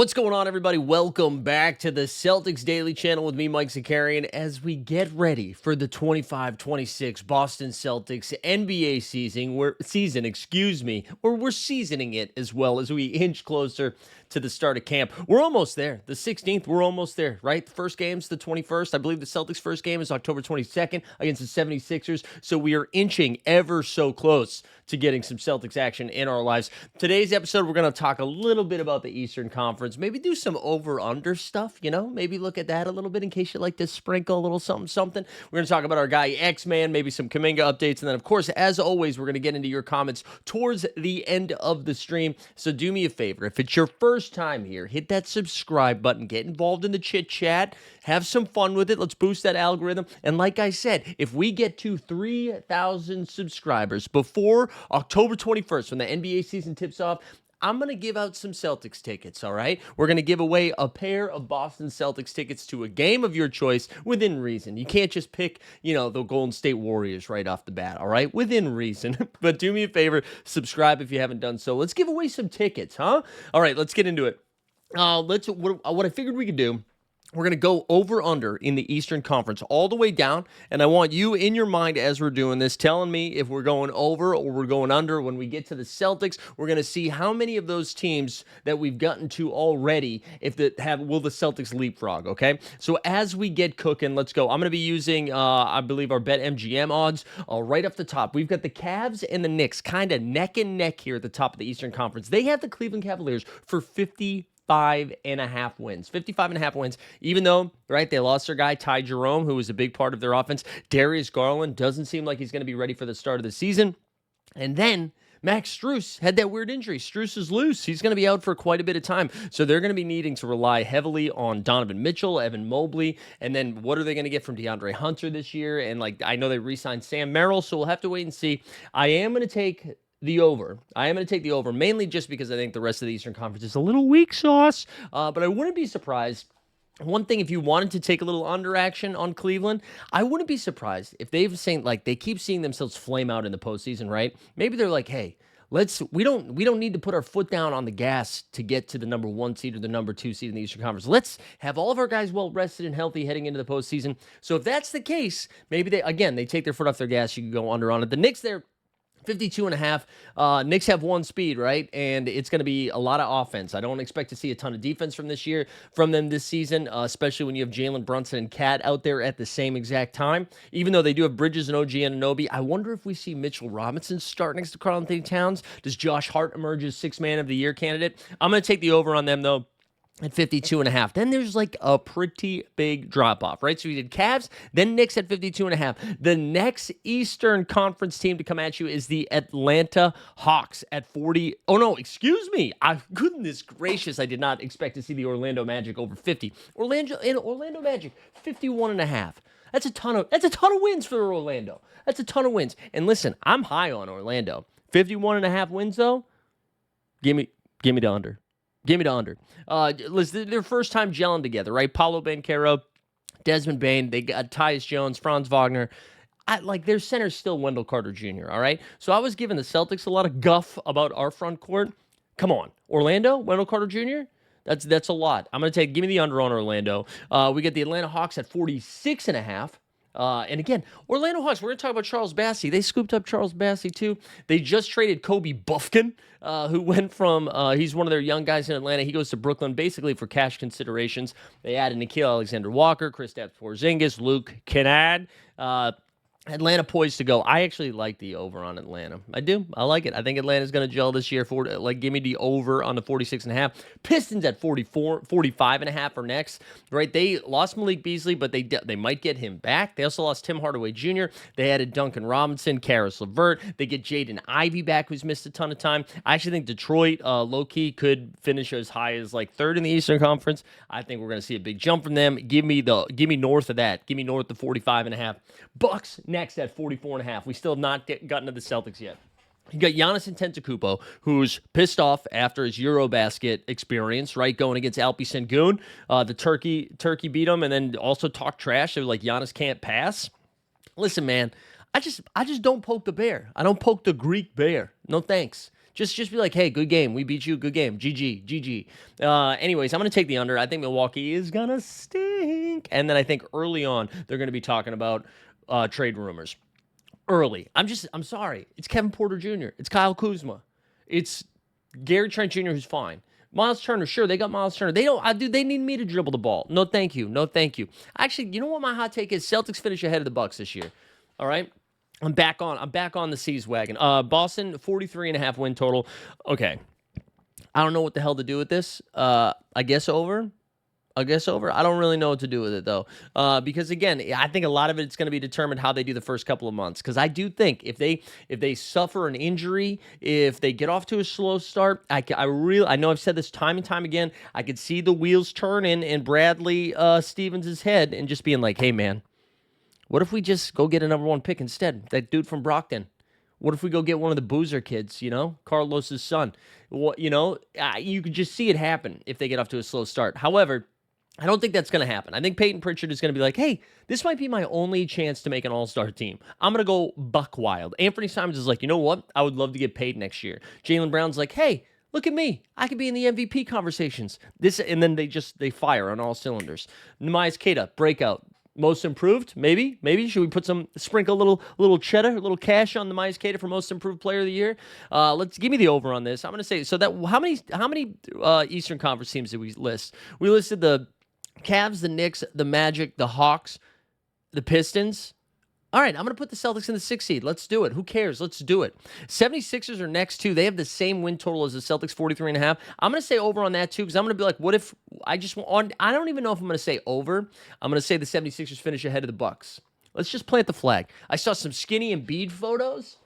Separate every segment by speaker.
Speaker 1: What's going on, everybody? Welcome back to the Celtics Daily Channel with me, Mike Zakarian, as we get ready for the 25-26 Boston Celtics NBA season. We're seasoning it as well as we inch closer to the start of camp. We're almost there. The 16th, we're almost there, right? The first game's the 21st. I believe the Celtics' first game is October 22nd against the 76ers. So we are inching ever so close to getting some Celtics action in our lives. Today's episode, we're going to talk a little bit about the Eastern Conference, maybe do some over-under stuff, maybe look at that a little bit in case you like to sprinkle a little something. We're going to talk about our guy X-Man, maybe some Kuminga updates, and then, of course, as always, we're going to get into your comments towards the end of the stream. So do me a favor. If it's your first time here, hit that subscribe button, get involved in the chit-chat, have some fun with it. Let's boost that algorithm. And like I said, if we get to 3,000 subscribers before October 21st, when the NBA season tips off, I'm going to give out some Celtics tickets, all right? We're going to give away a pair of Boston Celtics tickets to a game of your choice within reason. You can't just pick, the Golden State Warriors right off the bat, all right? Within reason. But do me a favor, subscribe if you haven't done so. Let's give away some tickets, huh? All right, let's get into it. What I figured we could do, we're going to go over-under in the Eastern Conference all the way down, and I want you in your mind as we're doing this telling me if we're going over or we're going under. When we get to the Celtics, we're going to see how many of those teams that we've gotten to already will the Celtics leapfrog, okay? So as we get cooking, let's go. I'm going to be using, I believe, our BetMGM odds right off the top. We've got the Cavs and the Knicks kind of neck and neck here at the top of the Eastern Conference. They have the Cleveland Cavaliers for 55.5 wins. 55.5 wins, even though, right, they lost their guy, Ty Jerome, who was a big part of their offense. Darius Garland doesn't seem like he's going to be ready for the start of the season. And then Max Strus had that weird injury. Strus is loose. He's going to be out for quite a bit of time. So they're going to be needing to rely heavily on Donovan Mitchell, Evan Mobley, and then what are they going to get from DeAndre Hunter this year? And, I know they re-signed Sam Merrill, so we'll have to wait and see. I am going to take the over, mainly just because I think the rest of the Eastern Conference is a little weak sauce, but I wouldn't be surprised. One thing, if you wanted to take a little under action on Cleveland, I wouldn't be surprised if they keep seeing themselves flame out in the postseason, right? Maybe they're like, hey, we don't need to put our foot down on the gas to get to the number 1 seed or the number 2 seed in the Eastern Conference. Let's have all of our guys well rested and healthy heading into the postseason. So if that's the case, maybe they take their foot off their gas. You can go under on it. The Knicks, they're 52.5. Knicks have one speed, right? And it's going to be a lot of offense. I don't expect to see a ton of defense from them this season, especially when you have Jalen Brunson and Cat out there at the same exact time. Even though they do have Bridges and OG Anunoby, I wonder if we see Mitchell Robinson start next to Karl-Anthony Towns. Does Josh Hart emerge as Sixth Man of the Year candidate? I'm going to take the over on them, though, at 52.5. Then there's a pretty big drop-off, right? So we did Cavs, then Knicks at 52.5. The next Eastern Conference team to come at you is the Atlanta Hawks at 40. Oh, no, excuse me. Goodness gracious, I did not expect to see the Orlando Magic over 50. Orlando Magic, 51.5. That's a ton of wins for Orlando. That's a ton of wins. And listen, I'm high on Orlando. 51.5 wins, though, give me the under. Give me the under. Listen, their first time gelling together, right? Paolo Banchero, Desmond Bane, they got Tyus Jones, Franz Wagner. Their center's still Wendell Carter Jr., all right? So I was giving the Celtics a lot of guff about our front court. Come on. Orlando, Wendell Carter Jr., that's a lot. I'm going to give me the under on Orlando. We get the Atlanta Hawks at 46.5. And again, Orlando Hawks, we're going to talk about Charles Bassey. They scooped up Charles Bassey, too. They just traded Kobe Buffkin, who went from, he's one of their young guys in Atlanta. He goes to Brooklyn basically for cash considerations. They added Nickeil Alexander-Walker, Kristaps Porzingis, Luke Kennard. Atlanta poised to go. I actually like the over on Atlanta. I do. I like it. I think Atlanta's going to gel this year. Give me the over on the 46.5. Pistons at 45.5 are next. Right? They lost Malik Beasley, but they might get him back. They also lost Tim Hardaway Jr. They added Duncan Robinson, Karis LeVert. They get Jaden Ivey back, who's missed a ton of time. I actually think Detroit, low-key, could finish as high as third in the Eastern Conference. I think we're going to see a big jump from them. Give me north of that. Give me north of 45.5. Bucks next at 44.5. We still have not gotten to the Celtics yet. You got Giannis Antetokounmpo, who's pissed off after his Eurobasket experience, right, going against Alpi Sengun. The Turkey beat him, and then also talk trash. They were like, Giannis can't pass. Listen, man, I just don't poke the bear. I don't poke the Greek bear. No thanks. Just be like, hey, good game. We beat you. Good game. GG. GG. Anyways, I'm going to take the under. I think Milwaukee is going to stink. And then I think early on, they're going to be talking about trade rumors. Early. I'm sorry. It's Kevin Porter Jr. It's Kyle Kuzma. It's Gary Trent Jr., who's fine. Miles Turner, sure, they got Miles Turner. They need me to dribble the ball. No, thank you. No, thank you. Actually, you know what my hot take is? Celtics finish ahead of the Bucks this year. All right? I'm back on the C's wagon. Boston, 43.5 win total. Okay. I don't know what the hell to do with this. I guess over. I don't really know what to do with it, though. Because, again, I think a lot of it's going to be determined how they do the first couple of months. Because I do think if they suffer an injury, if they get off to a slow start, I know I've said this time and time again, I could see the wheels turning in Bradley Stevens' head and just being like, hey, man, what if we just go get a number 1 pick instead? That dude from Brockton. What if we go get one of the Boozer kids, Carlos's son? You could just see it happen if they get off to a slow start. However, I don't think that's going to happen. I think Peyton Pritchard is going to be like, hey, this might be my only chance to make an all-star team. I'm going to go buck wild. Anthony Simons is like, you know what? I would love to get paid next year. Jaylen Brown's like, hey, look at me. I could be in the MVP conversations. And then they fire on all cylinders. Neemias Queta, breakout. Most improved, maybe. Should we sprinkle a little cheddar, a little cash on the Neemias Queta for most improved player of the year? Let's give me the over on this. I'm going to say, so that how many Eastern Conference teams did we list? We listed the Cavs, the Knicks, the Magic, the Hawks, the Pistons. All right, I'm going to put the Celtics in the 6th seed. Let's do it. Who cares? Let's do it. 76ers are next, too. They have the same win total as the Celtics, 43.5. I'm going to say over on that, too, because I'm going to be like, what if I don't even know if I'm going to say over. I'm going to say the 76ers finish ahead of the Bucks. Let's just plant the flag. I saw some skinny Embiid photos.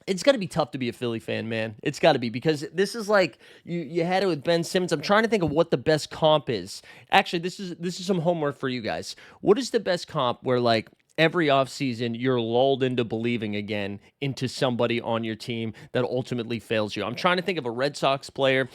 Speaker 1: It's got to be tough to be a Philly fan, man. It's got to be, because this is like you had it with Ben Simmons. I'm trying to think of what the best comp is. Actually, this is some homework for you guys. What is the best comp where, like, every offseason you're lulled into believing again into somebody on your team that ultimately fails you? I'm trying to think of a Red Sox player.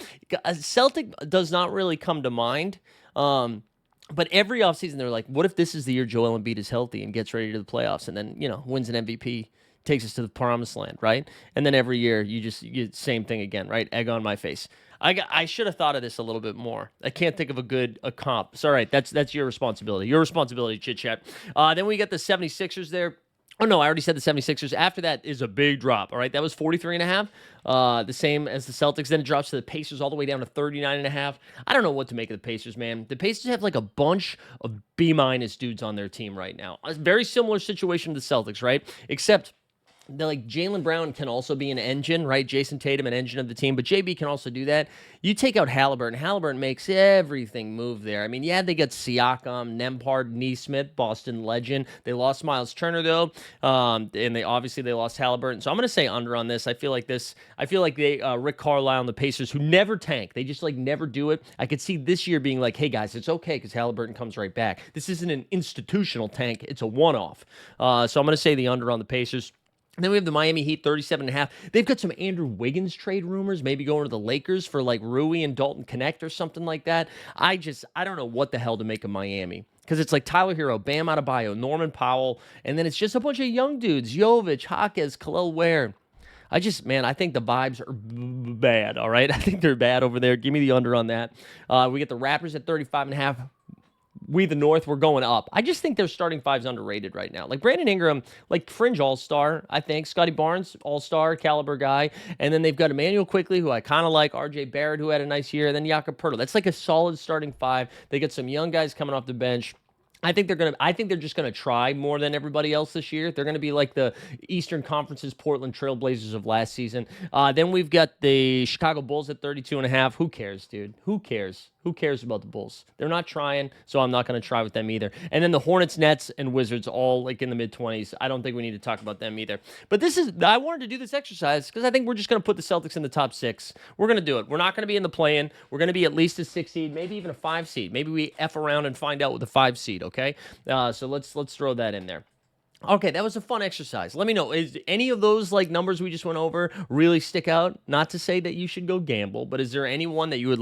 Speaker 1: A Celtic does not really come to mind. But every offseason they're like, what if this is the year Joel Embiid is healthy and gets ready to the playoffs and then, wins an MVP? Takes us to the promised land, right? And then every year you get same thing again, right? Egg on my face. I should have thought of this a little bit more. I can't think of a comp. It's all right. That's your responsibility. Your responsibility, chit chat. Then we got the 76ers there. Oh, no, I already said the 76ers. After that is a big drop, all right? That was 43.5, the same as the Celtics. Then it drops to the Pacers all the way down to 39.5. I don't know what to make of the Pacers, man. The Pacers have like a bunch of B- dudes on their team right now. A very similar situation to the Celtics, right? Except Jaylen Brown can also be an engine, right? Jason Tatum, an engine of the team, but JB can also do that. You take out Halliburton. Halliburton makes everything move there. I mean, yeah, they got Siakam, Nembhard, Nesmith, Boston legend. They lost Miles Turner, though, and they lost Halliburton. So I'm going to say under on this. I feel like Rick Carlisle and the Pacers, who never tank, they just never do it. I could see this year being like, hey, guys, it's okay because Halliburton comes right back. This isn't an institutional tank. It's a one-off. So I'm going to say the under on the Pacers. And then we have the Miami Heat, 37.5. They've got some Andrew Wiggins trade rumors, maybe going to the Lakers for Rui and Dalton Connect or something like that. I don't know what the hell to make of Miami. Because it's like Tyler Hero, Bam Adebayo, Norman Powell, and then it's just a bunch of young dudes, Jovic, Jaquez, Khalil Ware. I think the vibes are bad, all right? I think they're bad over there. Give me the under on that. We get the Raptors at 35.5. We, the North, we're going up. I just think their starting five's underrated right now. Brandon Ingram, fringe all-star, I think. Scotty Barnes, all-star caliber guy. And then they've got Emmanuel Quickley, who I kind of like. RJ Barrett, who had a nice year. And then Jakob Poeltl. That's a solid starting five. They got some young guys coming off the bench. I think they're just gonna try more than everybody else this year. They're gonna be like the Eastern Conference's Portland Trailblazers of last season. Then we've got the Chicago Bulls at 32.5. Who cares, dude? Who cares? Who cares about the Bulls? They're not trying, so I'm not going to try with them either. And then the Hornets, Nets, and Wizards all in the mid-20s. I don't think we need to talk about them either. But I wanted to do this exercise because I think we're just going to put the Celtics in the top 6. We're going to do it. We're not going to be in the play-in. We're going to be at least a 6 seed, maybe even a 5 seed. Maybe we F around and find out with a 5 seed, okay? So let's throw that in there. Okay, that was a fun exercise. Let me know, is any of those numbers we just went over really stick out? Not to say that you should go gamble, but is there any one that you would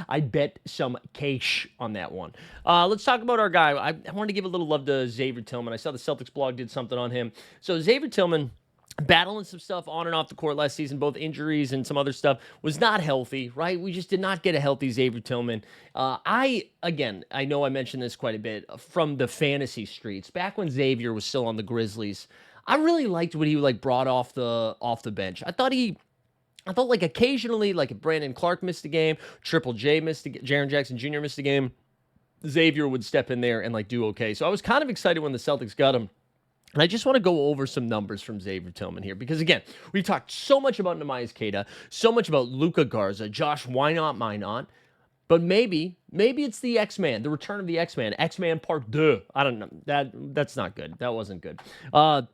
Speaker 1: I bet some cash on that one? Let's talk about our guy. I wanted to give a little love to Xavier Tillman. I saw the Celtics blog did something on him. So Xavier Tillman, battling some stuff on and off the court last season, both injuries and some other stuff, was not healthy, right? We just did not get a healthy Xavier Tillman. I know I mentioned this quite a bit from the fantasy streets. Back when Xavier was still on the Grizzlies, I really liked what he like brought off the bench. I thought like occasionally, like if Brandon Clark missed a game, Triple J missed a game, Jaren Jackson Jr. missed a game, Xavier would step in there and like do okay. So I was kind of excited when the Celtics got him. And I just want to go over some numbers from Xavier Tillman here because, again, we've talked so much about Neemias Queta, so much about Luka Garza, Josh, why not, my not? But maybe it's the X-Man, the return of the X-Man, X-Man Part 2. I don't know. That's not good. That wasn't good. All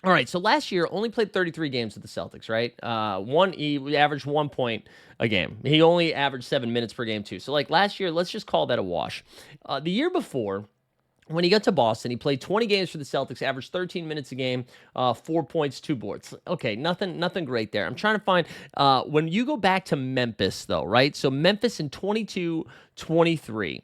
Speaker 1: right, so last year only played 33 games with the Celtics, right? He averaged 1 point a game. He only averaged 7 minutes per game too. So like last year, let's just call that a wash. The year before, when he got to Boston, he played 20 games for the Celtics, averaged 13 minutes a game, 4 points, 2 boards. Okay, nothing great there. I'm trying to find when you go back to Memphis, though, right? So Memphis in 22-23,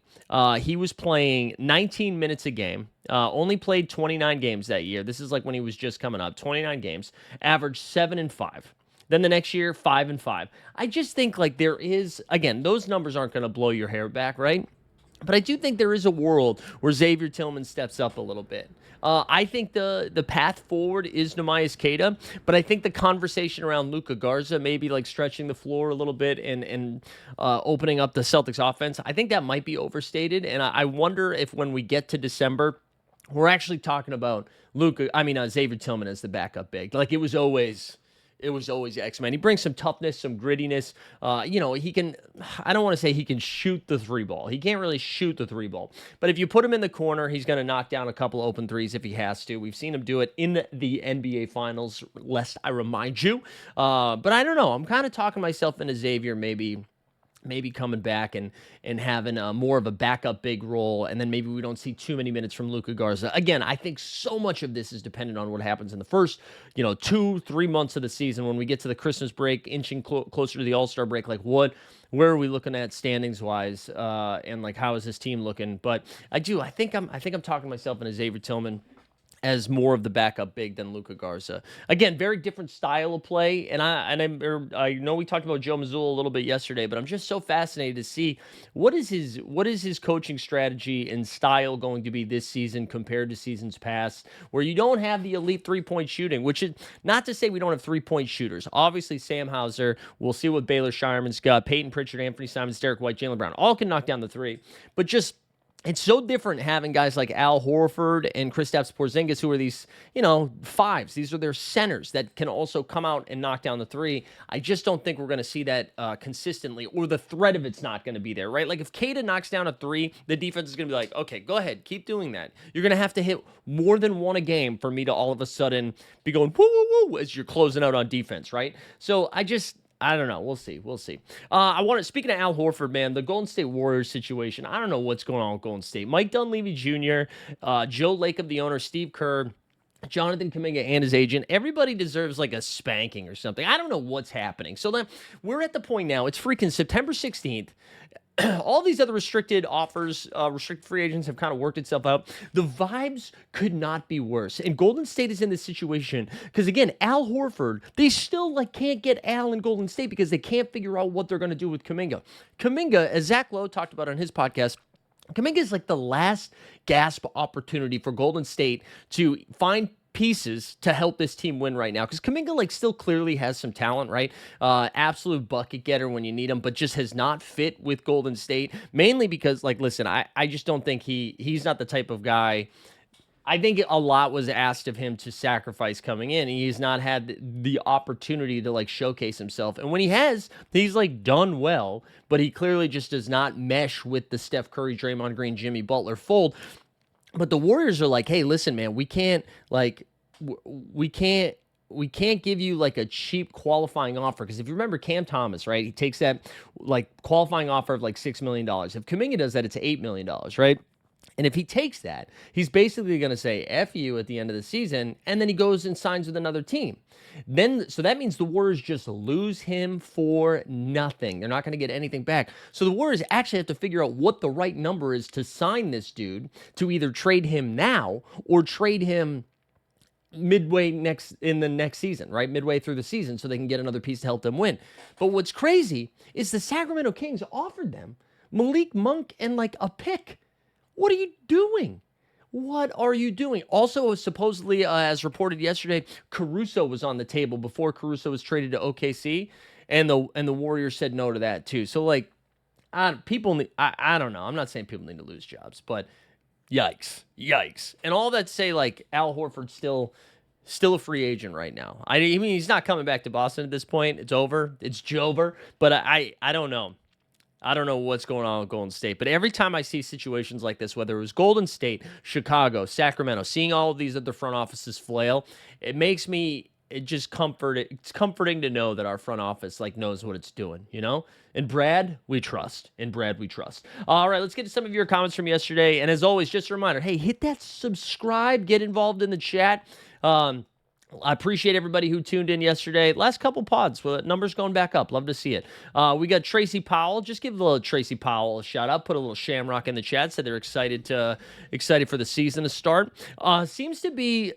Speaker 1: he was playing 19 minutes a game. Only played 29 games that year. This is like when he was just coming up. 29 games, averaged 7 and 5. Then the next year, 5 and 5. I just think like there is, again, those numbers aren't going to blow your hair back, right? But I do think there is a world where Xavier Tillman steps up a little bit. I think the path forward is Neemias Queta, but I think the conversation around Luka Garza, maybe like stretching the floor a little bit and opening up the Celtics offense, I think that might be overstated. And I wonder if when we get to December, we're actually talking about Xavier Tillman as the backup big. Like it was always X-Men. He brings some toughness, some grittiness. He can, I don't want to say he can shoot the three ball. He can't really shoot the three ball. But if you put him in the corner, he's going to knock down a couple open threes if he has to. We've seen him do it in the NBA Finals, lest I remind you. But I don't know. I'm kind of talking myself into Xavier maybe coming back and having more of a backup big role, and then maybe we don't see too many minutes from Luka Garza. Again, I think so much of this is dependent on what happens in the first, 2-3 months of the season when we get to the Christmas break, inching closer to the All-Star break. Like where are we looking at standings wise, and like how is this team looking? But I think I'm talking myself into Xavier Tillman as more of the backup big than Luka Garza. Again, very different style of play, and I know we talked about Joe Mazzulla a little bit yesterday, but I'm just so fascinated to see what is his coaching strategy and style going to be this season compared to seasons past, where you don't have the elite 3-point shooting, which is not to say we don't have 3-point shooters. Obviously, Sam Hauser, we'll see what Baylor Shireman's got, Peyton Pritchard, Anthony Simons, Derek White, Jaylen Brown, all can knock down the three, but just it's so different having guys like Al Horford and Kristaps Porzingis, who are these, fives. These are their centers that can also come out and knock down the three. I just don't think we're going to see that consistently, or the threat of it's not going to be there, right? Like if Queta knocks down a three, the defense is going to be like, okay, go ahead, keep doing that. You're going to have to hit more than one a game for me to all of a sudden be going woo woo woo as you're closing out on defense, right? So I don't know. We'll see. Speaking of Al Horford, man, the Golden State Warriors situation, I don't know what's going on with Golden State. Mike Dunleavy Jr., Joe Lacob, the owner, Steve Kerr, Jonathan Kuminga and his agent, everybody deserves like a spanking or something. I don't know what's happening. So then we're at the point now, it's freaking September 16th. All these other restricted offers, restricted free agents have kind of worked itself out. The vibes could not be worse. And Golden State is in this situation because, again, Al Horford, they still can't get Al in Golden State because they can't figure out what they're going to do with Kuminga. Kuminga, as Zach Lowe talked about on his podcast, Kuminga is like the last gasp opportunity for Golden State to find pieces to help this team win right now, because Kuminga still clearly has some talent, right? Absolute bucket getter when you need him, but just has not fit with Golden State, mainly because listen, I just don't think he's not the type of guy. I think a lot was asked of him to sacrifice coming in. He's not had the opportunity to showcase himself. And when he has, he's done well, but he clearly just does not mesh with the Steph Curry, Draymond Green, Jimmy Butler fold. But the Warriors are like, hey, listen, man, we can't give you a cheap qualifying offer. Because if you remember Cam Thomas, right, he takes that qualifying offer of $6 million. If Kuminga does that, it's $8 million, right? And if he takes that, he's basically going to say F you at the end of the season, and then he goes and signs with another team. So that means the Warriors just lose him for nothing. They're not going to get anything back. So the Warriors actually have to figure out what the right number is to sign this dude, to either trade him now or trade him in the next season, right? Midway through the season, so they can get another piece to help them win. But what's crazy is the Sacramento Kings offered them Malik Monk and like a pick. What are you doing? What are you doing? Also, supposedly, as reported yesterday, Caruso was on the table before Caruso was traded to OKC, and the Warriors said no to that too. So like, I don't know. I'm not saying people need to lose jobs, but yikes, yikes, and all that to say, like Al Horford's still a free agent right now. I mean, he's not coming back to Boston at this point. It's over. It's Jover. But I don't know. I don't know what's going on with Golden State, but every time I see situations like this, whether it was Golden State, Chicago, Sacramento, seeing all of these other front offices flail, it makes me it's comforting to know that our front office like knows what it's doing, you know? And Brad, we trust. And Brad, we trust. All right, let's get to some of your comments from yesterday. And as always, just a reminder, hey, hit that subscribe, get involved in the chat. I appreciate everybody who tuned in yesterday. Last couple pods, with numbers going back up. Love to see it. We got Tracy Powell. Just give the little Tracy Powell a shout out. Put a little shamrock in the chat. Said they're excited for the season to start. Seems to be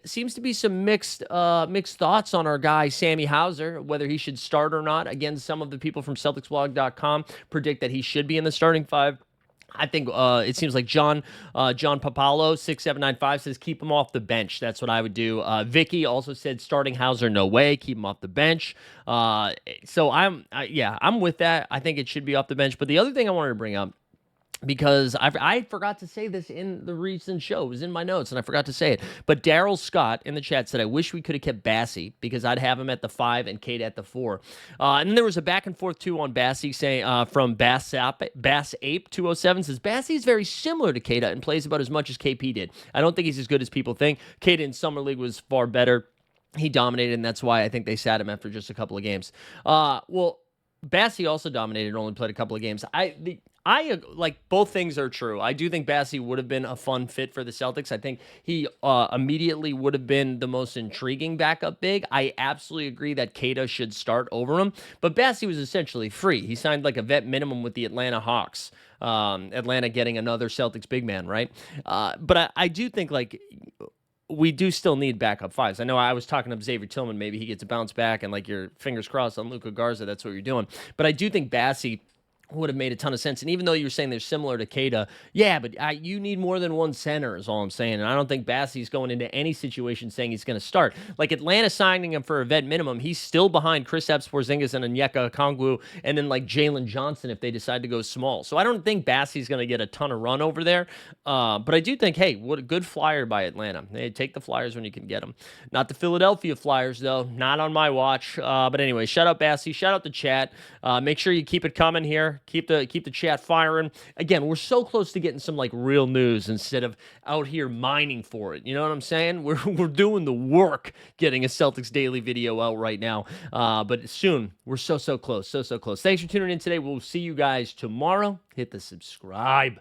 Speaker 1: some mixed thoughts on our guy Sammy Hauser, whether he should start or not. Again, some of the people from CelticsBlog.com predict that he should be in the starting five. I think it seems like John Papalo 6795 says keep him off the bench. That's what I would do. Vicky also said starting Hauser, no way, keep him off the bench. So I'm with that. I think it should be off the bench. But the other thing I wanted to bring up, because I forgot to say this in the recent show. It was in my notes, and I forgot to say it. But Daryl Scott in the chat said, I wish we could have kept Bassey because I'd have him at the 5 and Kate at the 4. And then there was a back and forth, too, on Bassey saying from Bass Ape 207 says, Bassey is very similar to Kata and plays about as much as KP did. I don't think he's as good as people think. Kata in Summer League was far better. He dominated, and that's why I think they sat him after just a couple of games. Bassey also dominated and only played a couple of games. I like both things are true. I do think Bassey would have been a fun fit for the Celtics. I think he immediately would have been the most intriguing backup big. I absolutely agree that Kata should start over him, but Bassey was essentially free. He signed like a vet minimum with the Atlanta Hawks. Atlanta getting another Celtics big man, right? But I do think like we do still need backup fives. I know I was talking to Xavier Tillman. Maybe he gets a bounce back and like your fingers crossed on Luka Garza. That's what you're doing. But I do think Bassey would have made a ton of sense. And even though you were saying they're similar to Kata, yeah, but you need more than one center is all I'm saying. And I don't think Bassey's going into any situation saying he's going to start. Like Atlanta signing him for a vet minimum, he's still behind Kristaps Porzingis and Onyeka Okongwu, and then like Jalen Johnson if they decide to go small. So I don't think Bassey's going to get a ton of run over there. But I do think, hey, what a good flyer by Atlanta. Hey, take the Flyers when you can get them. Not the Philadelphia Flyers, though. Not on my watch. But anyway, shout out Bassey. Shout out the chat. Make sure you keep it coming here. Keep the chat firing. Again, we're so close to getting some like real news instead of out here mining for it. You know what I'm saying? We're doing the work getting a Celtics daily video out right now. But soon, we're so close. So close. Thanks for tuning in today. We'll see you guys tomorrow. Hit the subscribe.